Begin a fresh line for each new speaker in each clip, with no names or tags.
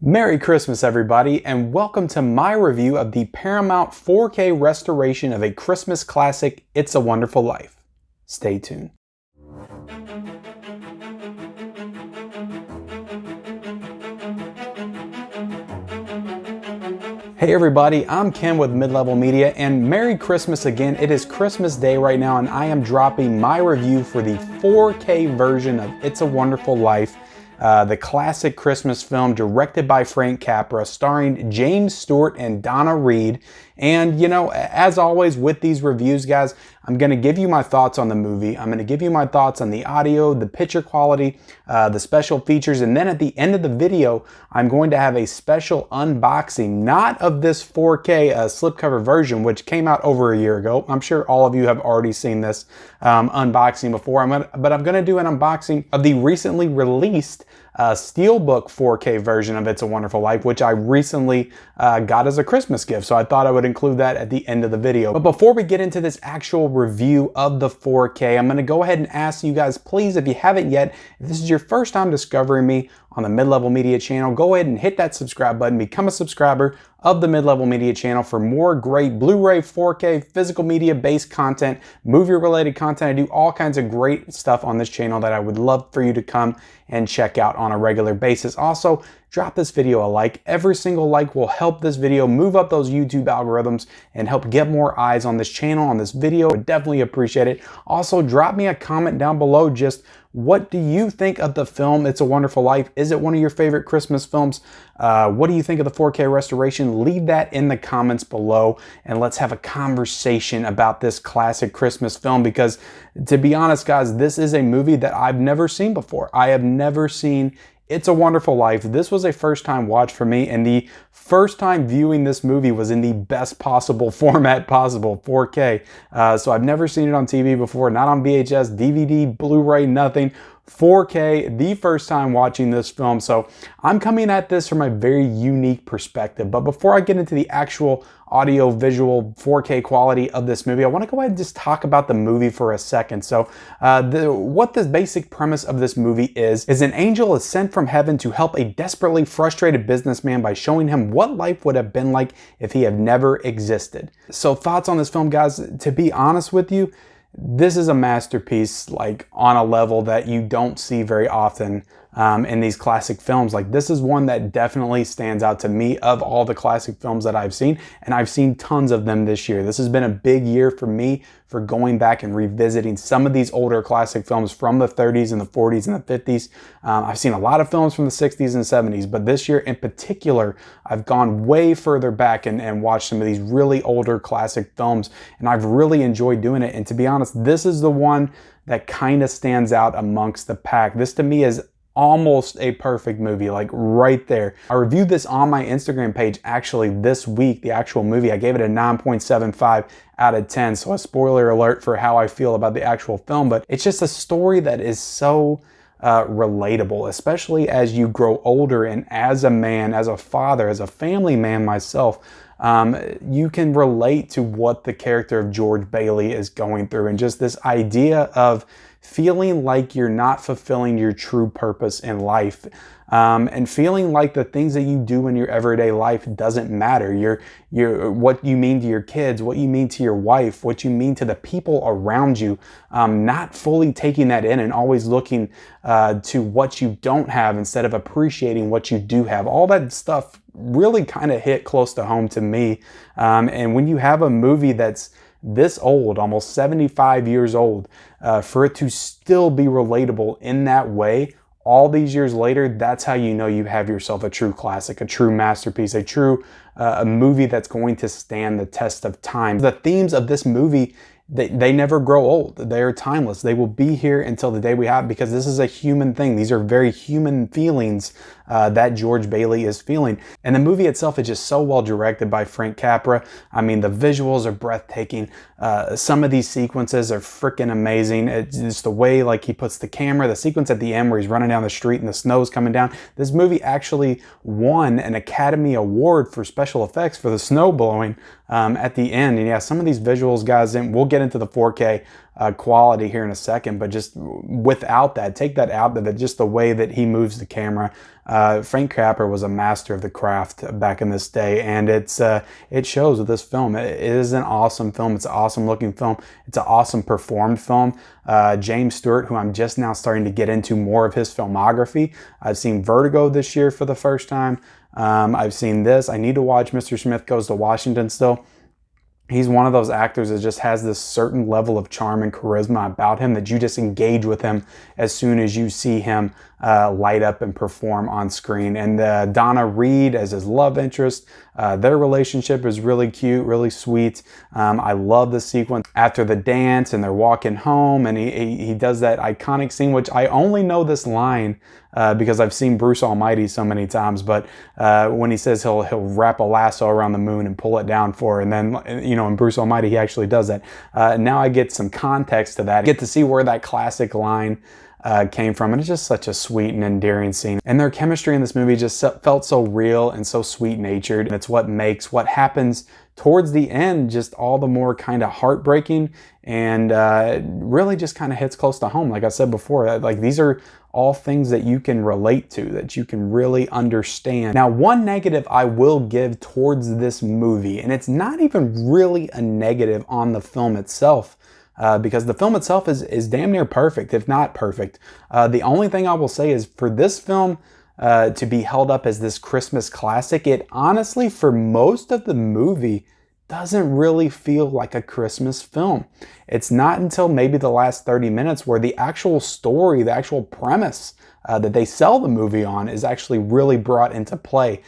Merry Christmas, everybody, and welcome to my review of the Paramount 4K restoration of a Christmas classic, It's a Wonderful Life. Stay tuned. Hey everybody, I'm Ken with Mid-Level Media, and Merry Christmas again. It is Christmas Day right now, and I am dropping my review for the 4K version of It's a Wonderful Life. The classic Christmas film directed by Frank Capra, starring James Stewart and Donna Reed. And you know, as always with these reviews, guys, I'm going to give you my thoughts on the movie. I'm going to give you my thoughts on the audio, the picture quality, the special features, and then at the end of the video, I'm going to have a special unboxing, not of this 4K slipcover version, which came out over a year ago. I'm sure all of you have already seen this unboxing before, but I'm going to do an unboxing of the recently released Steelbook 4K version of It's a Wonderful Life, which I recently got as a Christmas gift. So I thought I would include that at the end of the video. But before we get into this actual review of the 4K, I'm going to go ahead and ask you guys, please, if you haven't yet, if this is your first time discovering me on the Mid-Level Media channel, go ahead and hit that subscribe button, become a subscriber of the Mid-Level Media channel for more great Blu-ray, 4K, physical media based content, movie related content. I do all kinds of great stuff on this channel that I would love for you to come and check out on a regular basis. Also, drop this video a like. Every single like will help this video move up those YouTube algorithms and help get more eyes on this channel, on this video. I would definitely appreciate it. Also, drop me a comment down below. Just what do you think of the film It's a Wonderful Life? Is it one of your favorite Christmas films? What do you think of the 4K restoration? Leave that in the comments below and let's have a conversation about this classic Christmas film, because to be honest, guys, this is a movie that I've never seen before. I have never seen It's a Wonderful Life. This was a first time watch for me, and the first time viewing this movie was in the best possible format possible, 4K. So I've never seen it on TV before, not on VHS, DVD, Blu-ray, nothing. 4K, the first time watching this film. So I'm coming at this from a very unique perspective. But before I get into the actual audio visual 4K quality of this movie, I want to go ahead and just talk about the movie for a second. So what the basic premise of this movie is an angel is sent from heaven to help a desperately frustrated businessman by showing him what life would have been like if he had never existed. So thoughts on this film, guys? To be honest with you, this is a masterpiece, like on a level that you don't see very often in these classic films. Like, this is one that definitely stands out to me of all the classic films that I've seen, and I've seen tons of them this year. This has been a big year for me for going back and revisiting some of these older classic films from the 30s and the 40s and the 50s. I've seen a lot of films from the 60s and 70s, but this year in particular, I've gone way further back and watched some of these really older classic films, and I've really enjoyed doing it. And to be honest, this is the one that kind of stands out amongst the pack. This to me is almost a perfect movie, like right there. I reviewed this on my Instagram page actually this week, the actual movie. I gave it a 9.75 out of 10. So a spoiler alert for how I feel about the actual film, but it's just a story that is so relatable, especially as you grow older, and as a man, as a father, as a family man myself, you can relate to what the character of George Bailey is going through, and just this idea of feeling like you're not fulfilling your true purpose in life, and feeling like the things that you do in your everyday life doesn't matter. What you mean to your kids, what you mean to your wife, what you mean to the people around you, not fully taking that in and always looking to what you don't have instead of appreciating what you do have. All that stuff really kind of hit close to home to me. And when you have a movie that's this old, almost 75 years old, for it to still be relatable in that way all these years later, that's how you know you have yourself a true classic, a true masterpiece, a true a movie that's going to stand the test of time. The themes of this movie, they never grow old. They are timeless. They will be here until the day we have, because this is a human thing. These are very human feelings that George Bailey is feeling. And the movie itself is just so well directed by Frank Capra. I mean, the visuals are breathtaking. Some of these sequences are freaking amazing. It's just the way like he puts the camera, the sequence at the end where he's running down the street and the snow's coming down. This movie actually won an Academy Award for special effects for the snow blowing at the end. And yeah, some of these visuals, guys, and we'll get into the 4K quality here in a second, but just without that, take that out of it, just the way that he moves the camera. Frank Capra was a master of the craft back in this day, and it shows with this film. It is an awesome film. It's an awesome looking film. It's an awesome performed film. James Stewart, who I'm just now starting to get into more of his filmography. I've seen Vertigo this year for the first time. I've seen this. I need to watch Mr. Smith Goes to Washington still. He's one of those actors that just has this certain level of charm and charisma about him that you just engage with him as soon as you see him light up and perform on screen. And Donna Reed as his love interest, their relationship is really cute, really sweet. I love the sequence after the dance and they're walking home, and he does that iconic scene, which I only know this line because I've seen Bruce Almighty so many times, but when he says he'll wrap a lasso around the moon and pull it down for her, and then, you know, in Bruce Almighty, he actually does that. Now I get some context to that. I get to see where that classic line came from, and it's just such a sweet and endearing scene. And their chemistry in this movie just felt so real and so sweet-natured, and it's what makes what happens towards the end just all the more kind of heartbreaking, and really just kind of hits close to home. Like I said before, like these are all things that you can relate to, that you can really understand. Now, one negative I will give towards this movie, and it's not even really a negative on the film itself, because the film itself is damn near perfect, if not perfect. The only thing I will say is for this film to be held up as this Christmas classic, it honestly, for most of the movie, doesn't really feel like a Christmas film. It's not until maybe the last 30 minutes where the actual story, the actual premise that they sell the movie on is actually really brought into play.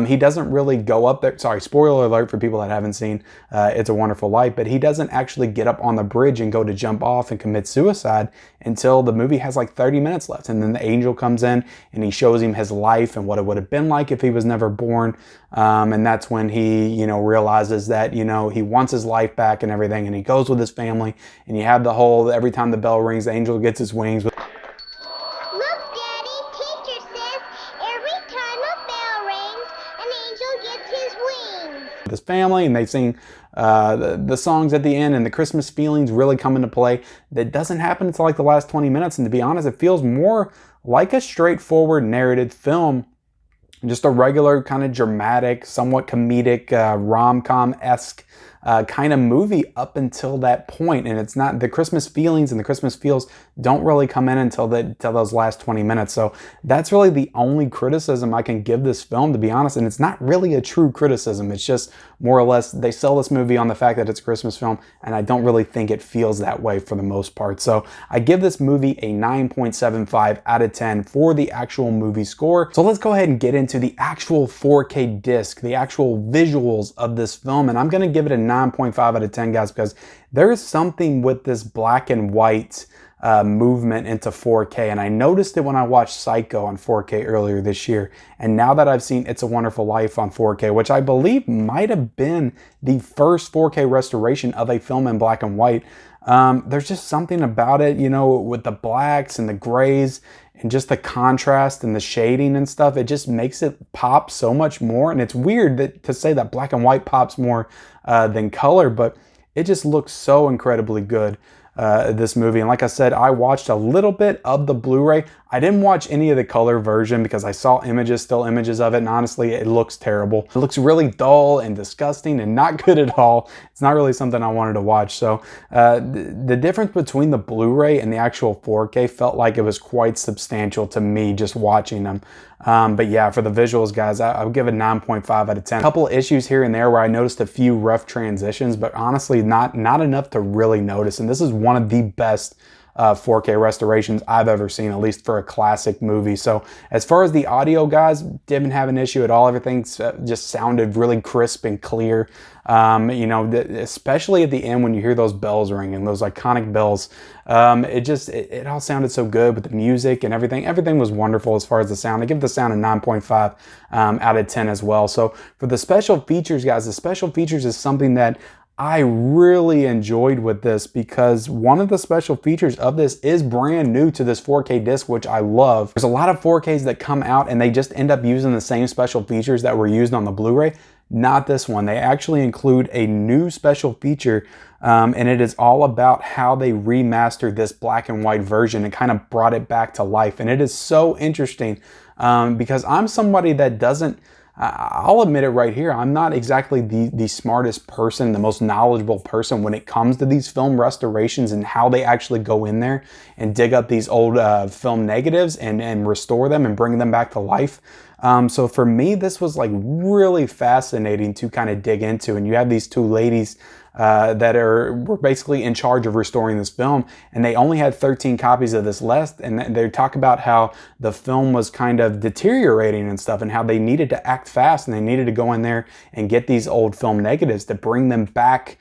He doesn't really go up there, sorry, spoiler alert for people that haven't seen It's a Wonderful Life, but he doesn't actually get up on the bridge and go to jump off and commit suicide until the movie has like 30 minutes left. And then the angel comes in and he shows him his life and what it would have been like if he was never born. And that's when he, you know, realizes that, you know, he wants his life back and everything, and he goes with his family, and you have the whole, every time the bell rings, the angel gets his wings. His family, and they sing the songs at the end, and the Christmas feelings really come into play. That doesn't happen until like the last 20 minutes, and to be honest, it feels more like a straightforward narrated film, just a regular kind of dramatic, somewhat comedic, rom-com-esque kind of movie up until that point. And it's not, the Christmas feelings and the Christmas feels don't really come in until those last 20 minutes. So that's really the only criticism I can give this film, to be honest. And it's not really a true criticism. It's just more or less they sell this movie on the fact that it's a Christmas film, and I don't really think it feels that way for the most part. So I give this movie a 9.75 out of 10 for the actual movie score. So let's go ahead and get into the actual 4K disc, the actual visuals of this film. And I'm going to give it a 9.5 out of 10, guys, because there is something with this black and white movement into 4K, and I noticed it when I watched Psycho on 4K earlier this year, and now that I've seen It's a Wonderful Life on 4K, which I believe might have been the first 4K restoration of a film in black and white, there's just something about it, you know, with the blacks and the grays and just the contrast and the shading and stuff. It just makes it pop so much more, and it's weird to say that black and white pops more than color, but it just looks so incredibly good, this movie. And like I said, I watched a little bit of the Blu-ray. I didn't watch any of the color version because I saw still images of it, and honestly, it looks terrible. It looks really dull and disgusting and not good at all. It's not really something I wanted to watch. So the difference between the Blu-ray and the actual 4K felt like it was quite substantial to me just watching them. But yeah, for the visuals, guys, I'll give it 9.5 out of 10. A couple of issues here and there where I noticed a few rough transitions, but honestly, not enough to really notice. And this is one of the best 4K restorations I've ever seen, at least for a classic movie. So as far as the audio, guys, didn't have an issue at all. Everything just sounded really crisp and clear. You know, especially at the end when you hear those bells ringing, those iconic bells. It all sounded so good with the music and everything. Everything was wonderful as far as the sound. I give the sound a 9.5 out of 10 as well. So for the special features, guys, the special features is something that I really enjoyed with this because one of the special features of this is brand new to this 4K disc, which I love. There's a lot of 4Ks that come out and they just end up using the same special features that were used on the Blu-ray. Not this one. They actually include a new special feature, and it is all about how they remastered this black and white version and kind of brought it back to life. And it is so interesting because I'm somebody that doesn't, I'll admit it right here, I'm not exactly the smartest person, the most knowledgeable person when it comes to these film restorations and how they actually go in there and dig up these old film negatives and restore them and bring them back to life. So for me, this was like really fascinating to kind of dig into. And you have these two ladies that were basically in charge of restoring this film, and they only had 13 copies of this left, and they talk about how the film was kind of deteriorating and stuff, and how they needed to act fast and they needed to go in there and get these old film negatives to bring them back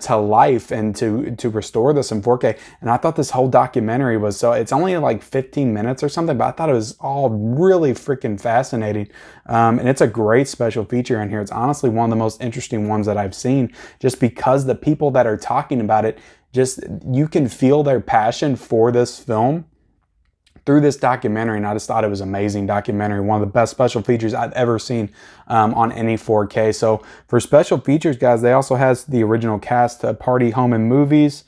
to life and to restore this in 4K. And I thought this whole documentary was, so it's only like 15 minutes or something, but I thought it was all really freaking fascinating. And it's a great special feature in here. It's honestly one of the most interesting ones that I've seen, just because the people that are talking about it, just, you can feel their passion for this film through this documentary, and I just thought it was an amazing documentary. One of the best special features I've ever seen on any 4K. So for special features, guys, they also has the original cast, Party, Home, and Movies.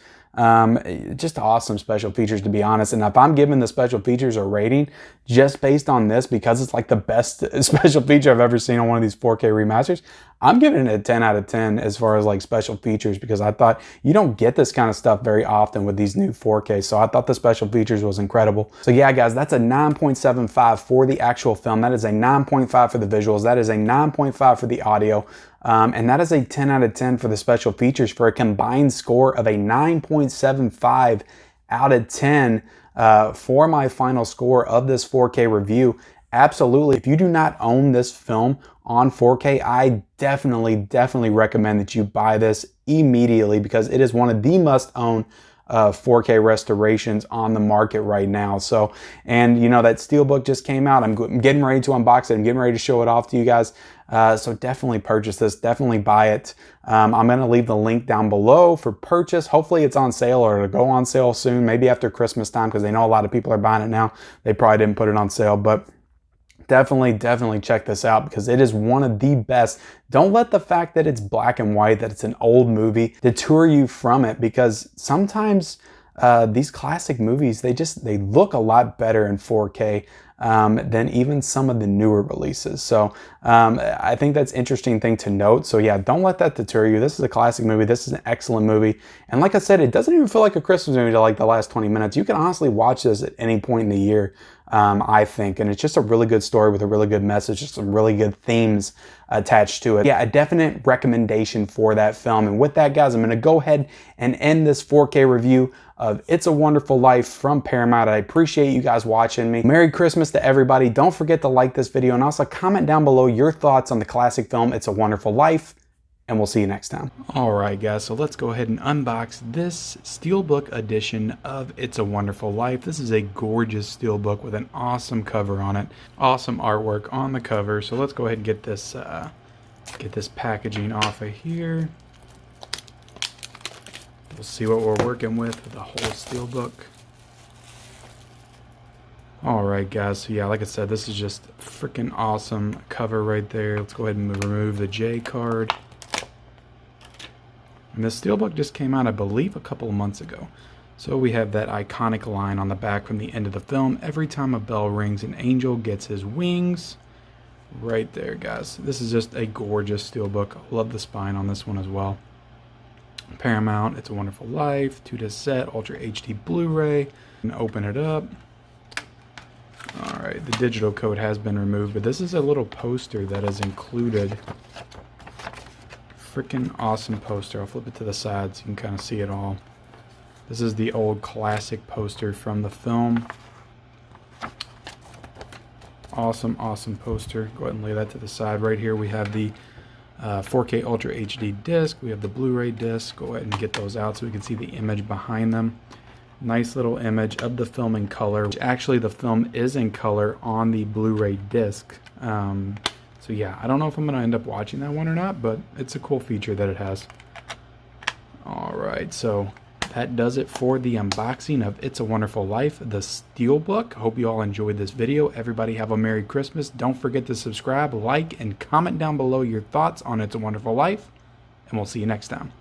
Just awesome special features, to be honest. And if I'm giving the special features a rating just based on this, because it's like the best special feature I've ever seen on one of these 4K remasters, I'm giving it a 10 out of 10 as far as like special features, because I thought you don't get this kind of stuff very often with these new 4K. So I thought the special features was incredible. So yeah, guys, that's a 9.75 for the actual film. That is a 9.5 for the visuals. That is a 9.5 for the audio. And that is a 10 out of 10 for the special features, for a combined score of a 9.75 out of 10 for my final score of this 4K review. Absolutely. If you do not own this film on 4K, I definitely recommend that you buy this immediately, because it is one of the must-own 4K restorations on the market right now. So, and you know, that Steelbook just came out. I'm getting ready to unbox it. I'm getting ready to show it off to you guys. So definitely purchase this. Definitely buy it. I'm going to leave the link down below for purchase. Hopefully it's on sale, or it'll go on sale soon, maybe after Christmas time, because they know a lot of people are buying it now. They probably didn't put it on sale, but definitely check this out, because it is one of the best. Don't let the fact that it's black and white, that it's an old movie, deter you from it, because sometimes these classic movies, they look a lot better in 4K than even some of the newer releases. So I think that's an interesting thing to note. So yeah, don't let that deter you. This is a classic movie. This is an excellent movie. And like I said, it doesn't even feel like a Christmas movie to like the last 20 minutes. You can honestly watch this at any point in the year, I think. And it's just a really good story with a really good message, just some really good themes attached to it. Yeah, a definite recommendation for that film. And with that, guys, I'm going to go ahead and end this 4K review of It's a Wonderful Life from Paramount. I appreciate you guys watching me. Merry Christmas to everybody. Don't forget to like this video, and also comment down below your thoughts on the classic film It's a Wonderful Life, and we'll see you next time. All right, guys, so let's go ahead and unbox this Steelbook edition of It's a Wonderful Life. This is a gorgeous Steelbook with an awesome cover on it. Awesome artwork on the cover. So let's go ahead and get this packaging off of here. We'll see what we're working with the whole Steelbook. Alright, guys, so yeah, like I said, this is just a freaking awesome cover right there. Let's go ahead and remove the J card. And this Steelbook just came out, I believe, a couple of months ago. So we have that iconic line on the back from the end of the film: "Every time a bell rings, an angel gets his wings." Right there, guys. This is just a gorgeous Steelbook. I love the spine on this one as well. Paramount, It's a Wonderful Life, 2-disc set, Ultra HD Blu-ray. And open it up. Alright, the digital code has been removed, but this is a little poster that is included. Freaking awesome poster. I'll flip it to the side so you can kind of see it all. This is the old classic poster from the film. Awesome poster. Go ahead and lay that to the side. Right here we have the 4K Ultra HD disc. We have the Blu-ray disc. Go ahead and get those out so we can see the image behind them. Nice little image of the film in color. Actually, the film is in color on the Blu-ray disc. So yeah, I don't know if I'm going to end up watching that one or not, but it's a cool feature that it has. right, so that does it for the unboxing of It's a Wonderful Life, the Steelbook. Hope you all enjoyed this video. Everybody have a Merry Christmas. Don't forget to subscribe, like, and comment down below your thoughts on It's a Wonderful Life, and we'll see you next time.